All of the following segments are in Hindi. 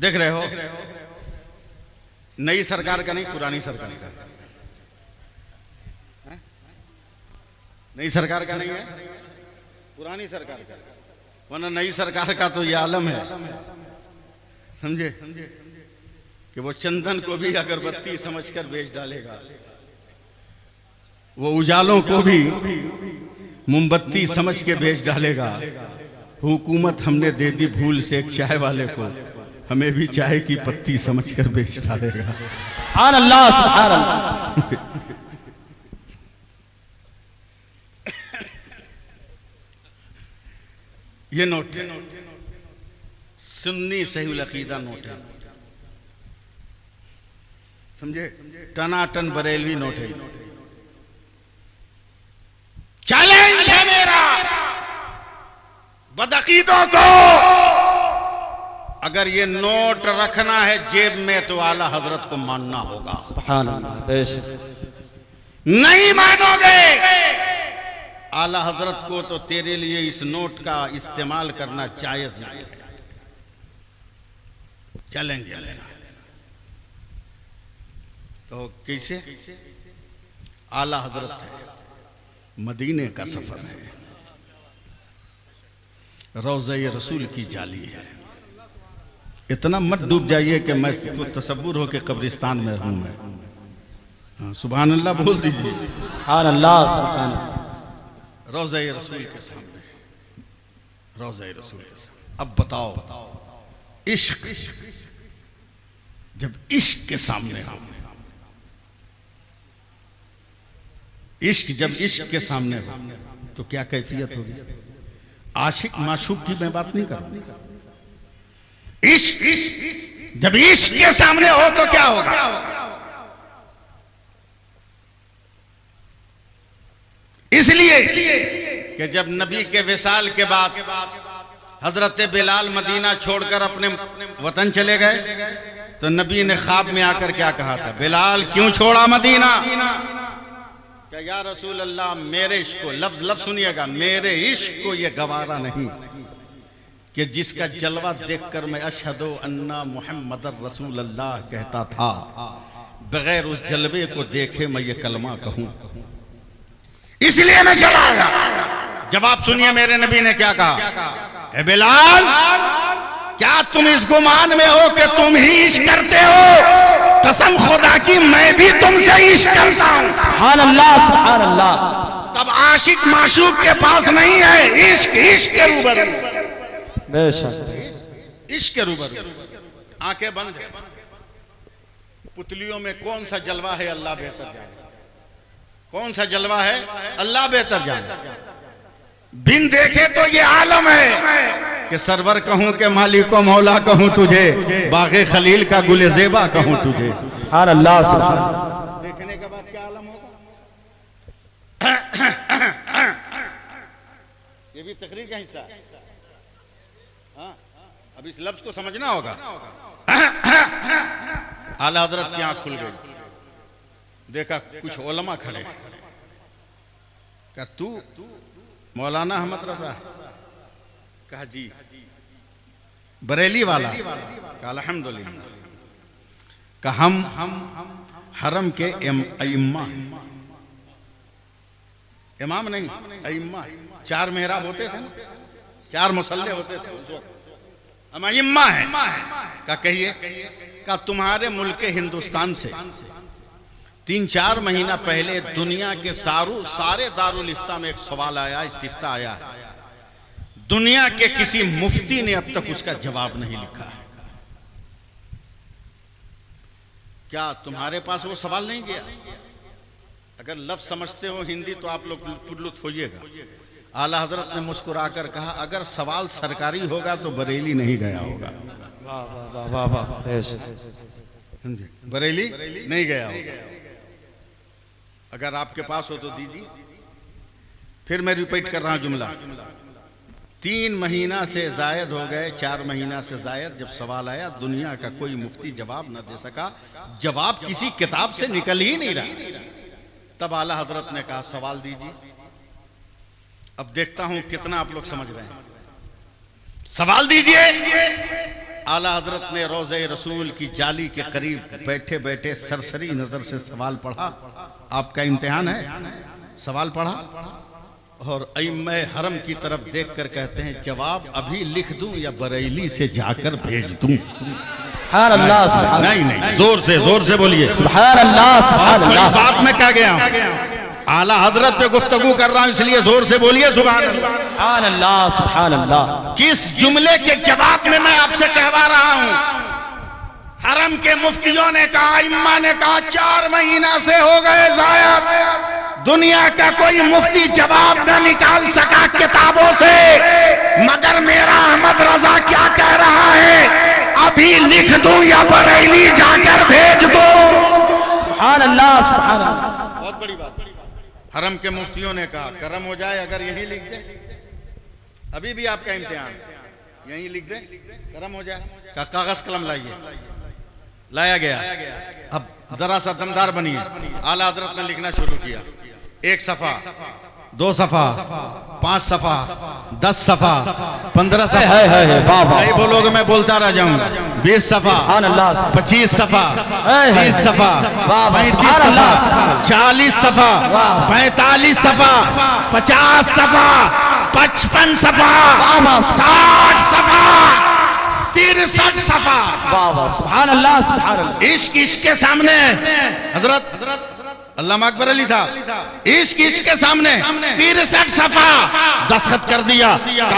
देख रहे हो, नई सरकार का नहीं, पुरानी सरकार का। नई सरकार का नहीं है, पुरानी सरकार का। वरना नई सरकार का तो ये आलम है, समझे, कि वो चंदन को भी अगरबत्ती समझकर बेच डालेगा, वो उजालों को भी मोमबत्ती समझ के बेच डालेगा। हुकूमत हमने दे दी भूल से एक चाय वाले को, हमें भी चाय की पत्ती समझकर बेच डालेगा। सुभान अल्लाह, सुभान अल्लाह। ये नोट है, सुन्नी सही अकीदा नोट है, समझे, टनाटन बरेलवी नोट है। चैलेंज है मेरा बदअकीदों को, अगर ये नोट रखना है जेब में तो आला हजरत को मानना होगा। सुभान अल्लाह, नहीं मानोगे आला हजरत को तो तेरे लिए इस नोट का इस्तेमाल करना जायज नहीं है। चैलेंज है मेरा। तो कैसे? आला हजरत है, मदीने का सफर है, रोज़े रसूल की जाली है। इतना मत डूब जाइए कि मैं को तसव्वुर हो के कब्रिस्तान में रहूं मैं। हाँ, सुभान अल्लाह बोल दीजिए। सुभान अल्लाह, सुभान अल्लाह। रोज़े रसूल के सामने, रोज़े रसूल के सामने। अब बताओ, इश्क जब इश्क के सामने हो, इश्क जब इश्क के सामने हो तो क्या कैफियत होगी? आशिक माशूक की मैं बात नहीं कर रहा। इश्क जब इश्क के सामने हो तो क्या होगा? इसलिए कि जब नबी के विसाल के बाद हजरत बिलाल मदीना छोड़कर अपने वतन चले गए तो नबी ने ख्वाब में आकर क्या कहा था? बिलाल क्यों छोड़ा मदीना? क्या या रसूल अल्लाह, मेरे इश्क को, लफ्ज लफ्ज सुनिएगा, मेरे इश्क को ये गवारा नहीं कि जिसका जलवा देखकर मैं अशहदु अन्ना मुहम्मदर रसूल अल्लाह कहता था, बगैर उस जलवे को देखे मैं ये कलमा कहूं। इसलिए मैं चला आया। जवाब सुनिए, मेरे नबी ने क्या कहा? ए बिलाल, क्या तुम इस गुमान में हो कि तुम ही इश्क करते हो? कसम खुदा की मैं भी तुमसे इश्क करता हूं। सुभान अल्लाह, सुभान अल्लाह। तब आशिक माशूक के पास नहीं है, इश्क इश्क के रूबरू, बेशक इश्क के रूबरू। आंखें बंद है, पुतलियों में कौन सा जलवा है अल्लाह बेहतर जाने, कौन सा जलवा है अल्लाह बेहतर जाने। बिन देखे तो ये आलम है कि सरवर कहूं के मालिक को मौला कहूं तुझे, बागे खलील का गुले ज़ेबा कहूं तुझे। सुभान अल्लाह, सुभान अल्लाह। देखने के बाद क्या आलम होगा? ये भी तकरीर का हिस्सा है। हाँ, अब इस लफ्ज को समझना होगा। आला हजरत की आंख खुल गई, देखा कुछ उलमा खड़े, क्या तू मौलाना अहमद रजा? कहा जी। बरेली वाला? कहा अल्हम्दुलिल्लाह। कहा हम हरम के इमाम, इमाम नहीं इम्मा, 4 मेहराब होते थे ना, 4 मुसल्ले होते थे उस वक्त, हम इम्मा है। का कहिए, का तुम्हारे मुल्क हिंदुस्तान से 3-4 महीना पहले दुनिया के सारे दारुल इफ्ता में एक सवाल आया, इस्तिफ्ता आया है, दुनिया के किसी मुफ्ती ने अब तक उसका जवाब नहीं लिखा है। क्या तुम्हारे पास वो सवाल नहीं गया? अगर लफ्ज समझते हो हिंदी तो आप लोग पुरलुत्फ होइएगा। आला हजरत ने मुस्कुराकर कहा, अगर सवाल सरकारी होगा तो बरेली नहीं गया होगा। वाह वाह वाह, बरेली नहीं गया होगा। अगर आपके पास हो तो दीजिए। फिर मैं रिपीट कर रहा हूं जुमला। 3 महीना से जायद हो गए, 4 महीना से जायद, जब सवाल आया दुनिया का कोई मुफ्ती जवाब न दे सका, जवाब किसी किताब से निकल ही नहीं रहा। तब आला हजरत ने कहा सवाल दीजिए। अब देखता हूं कितना आप लोग समझ रहे हैं। सवाल दीजिए। आला हजरत ने रोज़े रसूल की जाली के करीब बैठे बैठे सरसरी नजर से सवाल पढ़ा। आपका इम्तिहान है, सवाल पढ़ा और अइम्मे हरम की तरफ देखकर कहते हैं जवाब अभी लिख दूं या बरेली से जाकर भेज दूं? सुभान अल्लाह, सुभान नहीं नहीं, जोर से बोलिए सुभान अल्लाह, सुभान अल्लाह। बात में क्या गया, आला हजरत पे गुफ्तगू कर रहा हूं इसलिए जोर से बोलिए सुभान अल्लाह। सुभान अल्लाह, सुभान अल्लाह। किस जुमले के जवाब में मैं आपसे कहवा रहा हूं? हरम के मुफ्तियों ने कहा, इम्मा ने कहा 4 महीना से हो गए जाया, दुनिया का कोई मुफ्ती जवाब न निकाल सका किताबों से, मगर मेरा अहमद रजा क्या कह रहा है, अभी लिख दूं या बरेली जाकर भेज दो? सुभान अल्लाह, सुभान अल्लाह। बहुत बड़ी बात। हरम के मुफ्तियों ने कहा करम हो जाए अगर यही लिख दे, अभी भी आपका इम्तिहान यही लिख दे, करम हो जाए। का कागज कलम लाइए, लाया गया। अब जरा सा दमदार बनिए। आला हजरत ने लिखना शुरू किया, 1 सफा, 2 सफा, 5 सफा, 10 सफा, 15 सफा। नहीं बोलोगे मैं बोलता रह जाऊंगा। 20 सफा, 25 सफा, 30 सफा, 35 सफा, 40 सफा, 45 सफा, 50 सफा, 55 सफा, 60 सफा, 63 सफा। वाह वाह, सुभान अल्लाह, सुभान अल्लाह। इश्क के सामने हजरत अल्लामा अकबर अली साहब, इश्क के सामने 63 सफा दस्तखत कर दिया।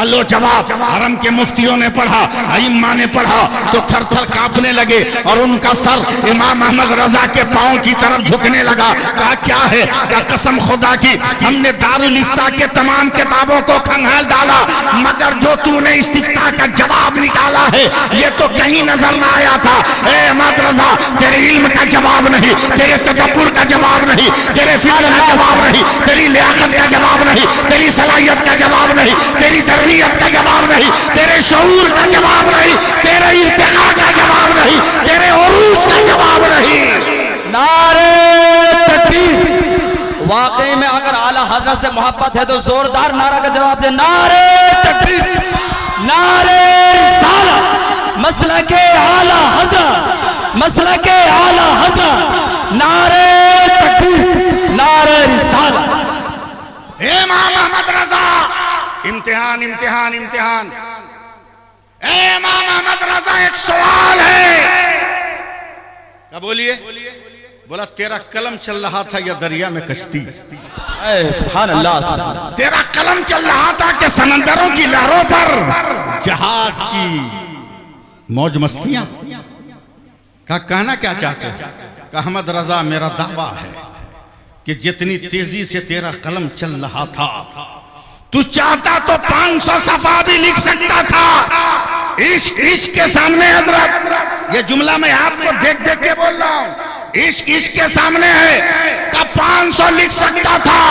लो जवाब। हरम के मुफ्तियों ने पढ़ा, अइम्मा ने पढ़ा तो थर थर कांपने लगे और उनका सर इमाम अहमद रजा के पांव की तरफ झुकने लगा। कहा क्या है? क्या कसम खुदा की हमने दारुल इफ्ता के तमाम किताबों को खंगाल डाला, मगर जो तूने इस्तिफ्ता का जवाब निकाला है ये तो कहीं नजर ना आया था। ए अहमद रजा, तेरे इल्म का जवाब नहीं, तेरे तदब्बुर का जवाब नहीं, तेरे फिक्र का जवाब नहीं, तेरी लियाकत का जवाब नहीं, तेरी सलाहियत का जवाब नहीं, तेरी तरबियत का जवाब नहीं, तेरे शऊर का जवाब नहीं, तेरे इर्तिका का जवाब नहीं, तेरे उरूज का जवाब नहीं। नारे तकबीर। वाकई में अगर आला हजरत से मोहब्बत है तो जोरदार नारा का जवाब दे। नारे तकबीर, नारे रिसालत, मसलके आला हजरत, मसलके आला हजरत। नारे तकबीर, नारे रिसालत। इमाम अहमद रजा, इम्तिहान इम्तिहान इम्तिहान। इमाम अहमद रजा, एक सवाल है। क्या बोलिए? बोला तेरा कलम चल रहा था या दरिया में कश्ती? सुभान अल्लाह, सुभान अल्लाह। तेरा कलम चल रहा था कि समंदरों की लहरों पर जहाज की मौज मस्तियां? का कहना क्या चाहते हैं? अहमद रजा, मेरा दावा है कि जितनी तेजी से तेरा कलम चल रहा था, तू चाहता तो 500 सफा भी लिख सकता था। इश्क के सामने हजरत, ये जुमला मैं आपको देख देख के बोल रहा हूं। इश्क के सामने है का 500 लिख सकता था,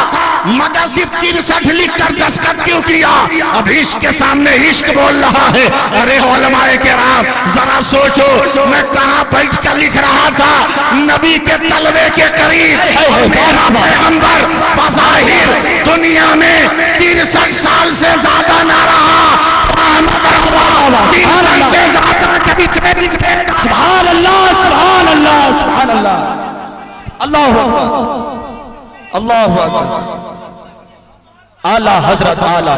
मगर सिर्फ 63 लिख कर दस्तखत क्यों किया? अब इश्क के सामने इश्क बोल रहा है। अरे उलमाए किराम, जरा सोचो, मैं कहां बैठ कर लिख रहा था? नबी के तलवे के करीब। मेरा पैगंबर बज़ाहिर दुनिया में 63 साल से ज्यादा ना रहा। से ज्यादा कभी सुभान अल्लाह, सुभान अल्लाह, सुभान अल्लाह। अल्लाहु अकबर, अल्लाहु अकबर। आला हजरत, आला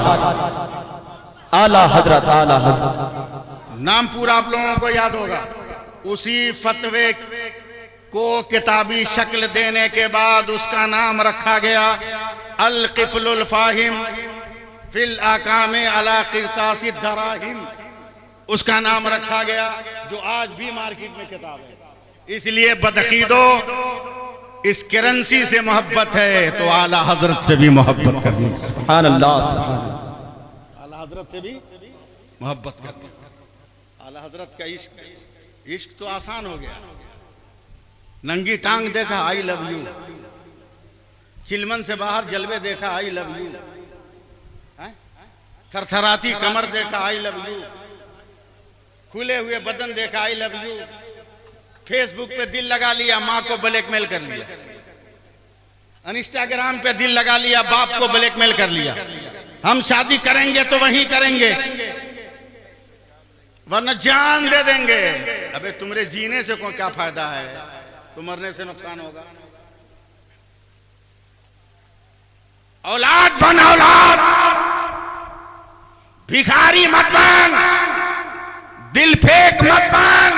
आला हजरत, आला हजरत। नाम पूरा आप लोगों को याद होगा। उसी फतवे को किताबी शक्ल देने के बाद उसका नाम रखा गया अल क़िफ़्लुल फ़ाहिम फिल आकामे अला क़िरतासी दराहिम। उसका नाम रखा गया, जो आज भी मार्केट में किताब है। इसलिए बदकीदो, इस करेंसी से मोहब्बत है तो आला हजरत से भी मोहब्बत करनी। सुभान अल्लाह, सुभान अल्लाह। आला हजरत से भी मोहब्बत करनी। आला हजरत का इश्क तो आसान हो गया। नंगी टांग देखा, आई लव यू। चिलमन से बाहर जलवे देखा, आई लव यू। थरथराती कमर देखा, आई लव यू। खुले हुए बदन देखा, आई लव यू। फेसबुक पे दिल लगा लिया, माँ को ब्लैकमेल कर लिया। इंस्टाग्राम पे दिल लगा लिया, बाप को ब्लैकमेल कर लिया। हम शादी करेंगे तो वहीं करेंगे। वरना जान दे देंगे। अबे तुम्हारे जीने से कोई क्या फायदा है, तो मरने से नुकसान होगा। औलाद बन, औलाद, भिखारी मत बन, दिल फेंक मत बन,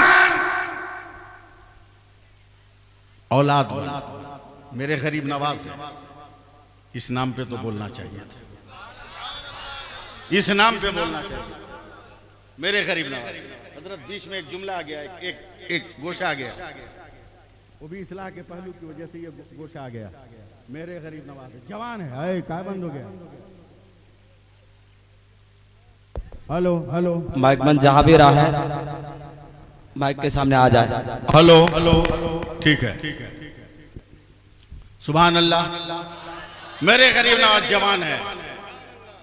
औलाद बन। मेरे गरीब नवाज है, इस नाम पे तो बोलना चाहिए था, इस नाम पे बोलना चाहिए। मेरे गरीब नवाज हजरत, बीच में एक जुमला आ गया, एक गोशा आ गया, वो भी इस्लाह के पहलू की वजह से ये गोशा आ गया। मेरे गरीब नवाज जवान है, क्या बंद हो गया? हेलो हेलो, माइक मन जहां भी रहा है माइक के सामने आ जाए। हेलो हेलो, ठीक है ठीक है। सुभान अल्लाह। मेरे गरीब नवाज जवान है,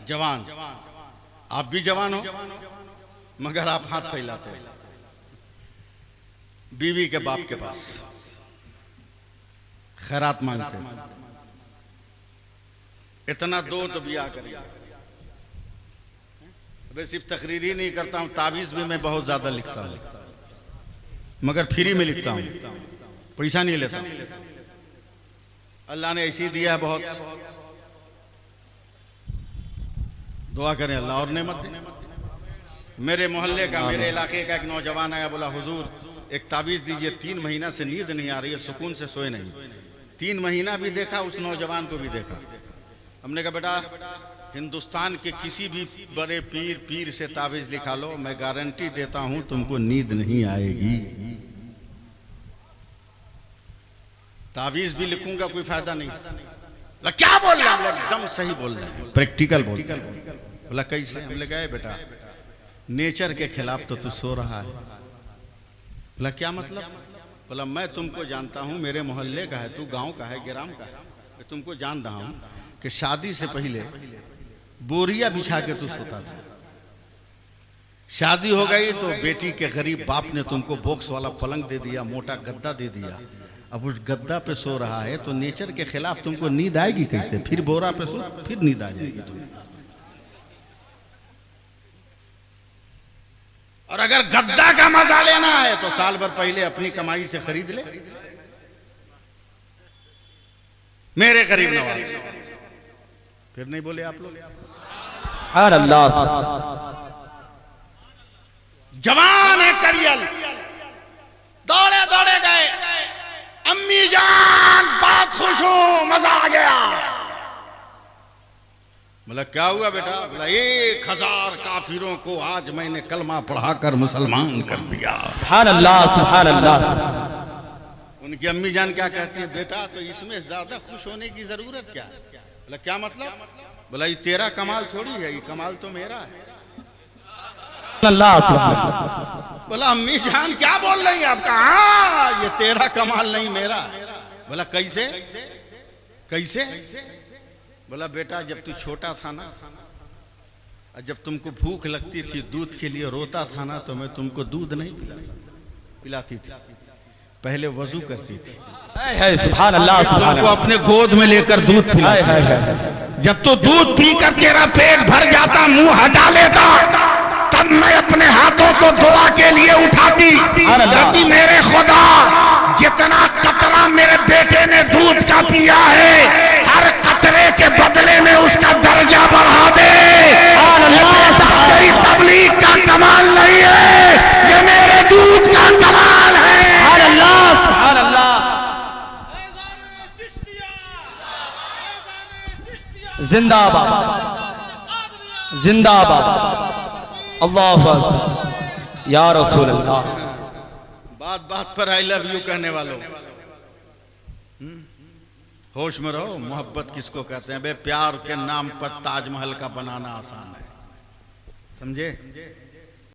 जवान। आप भी जवान हो, मगर आप हाथ फैलाते हैं बीवी के बाप के पास, खैरात मांगते हैं। इतना दो तो ब्याह करिए। अबे सिर्फ तकरीर ही नहीं करता हूं, तावीज भी मैं बहुत ज्यादा लिखता हूं, मगर फ्री में लिखता हूं, पैसा नहीं लेता। अल्लाह ने ऐसी दिया है बहुत, दुआ करें अल्लाह और नेमत दे। मेरे मोहल्ले का, मेरे इलाके का एक नौजवान आया, बोला हुजूर एक तावीज दीजिए, 3 महीना से नींद नहीं आ रही है, सुकून से सोए नहीं। 3 महीना भी देखा, उस नौजवान को भी देखा। हमने कहा बेटा, हिंदुस्तान के किसी भी बड़े पीर से तावीज लिखा लो, मैं गारंटी देता हूं तुमको नींद नहीं आएगी। तावीज भी लिखूंगा कोई फायदा नहीं। बोला क्या बोल रहे हैं? एकदम सही बोल रहे हैं, प्रैक्टिकल बोल रहे हैं। बोला कैसे? हमने कहा बेटा, नेचर के खिलाफ तो तू सो रहा है। बोला क्या मतलब? बोला मैं तुमको जानता हूं, मेरे मोहल्ले का है, तू गांव का है, गिराम का है, मैं तुमको जान रहा हूं कि शादी से पहले बोरिया बिछा के तू सोता था। शादी हो गई तो बेटी के गरीब बाप ने तुमको बॉक्स वाला पलंग दे दिया, मोटा गद्दा दे दिया। अब उस गद्दा पे सो रहा है तो नेचर के खिलाफ तुमको नींद आएगी कैसे? फिर बोरा पे सो, फिर नींद आ जाएगी तुम्हें। और अगर गद्दा का मजा लेना है तो साल भर पहले अपनी कमाई से खरीद ले। मेरे करीब नवाज, फिर नहीं बोले आप लोग? अल्लाह जवान है करियल, दौड़े दौड़े गए, अम्मी जान बहुत खुश हूं, मजा आ गया। बोला क्या हुआ बेटा? बोला 1000 काफिरों को आज मैंने कलमा पढ़ाकर मुसलमान कर दिया। सुभान अल्लाह, सुभान अल्लाह। उनकी अम्मी जान क्या कहती है? बेटा तो इसमें ज्यादा खुश होने की जरूरत क्या है? बोला क्या मतलब? बोला ये तेरा कमाल थोड़ी है, ये कमाल तो मेरा है। अल्लाह। बोला अम्मी जान क्या बोल रही है आपका? हाँ ये तेरा कमाल नहीं मेरा। बोला कैसे कैसे? बोला बेटा जब तू छोटा था ना, जब तुमको भूख लगती थी, दूध के लिए रोता था ना, तो मैं तुमको दूध नहीं पिलाती थी, पहले वजू करती थी, सुभान अल्लाह, सुभान तुमको अपने गोद में लेकर दूध पिलाती। जब तो दूध पीकर तेरा पेट भर जाता, मुंह हटा लेता, तब मैं अपने हाथों को दुआ के लिए उठाती, कहती मेरे खुदा जितना कतरा मेरे बेटे ने दूध का पिया है, हर कतरे के बदले में उसका दर्जा बढ़ा दे। तेरी तबलीग का कमाल नहीं है, ये मेरे दूध का कमाल है। सुभान अल्लाह। जिंदाबाद, जिंदाबाद, अल्लाह अकबर, या रसूल अल्लाह। बात बात पर आई लव यू कहने वालों, होश में रहो। मोहब्बत किसको कहते हैं? बे प्यार के नाम पर ताजमहल का बनाना आसान है, समझे?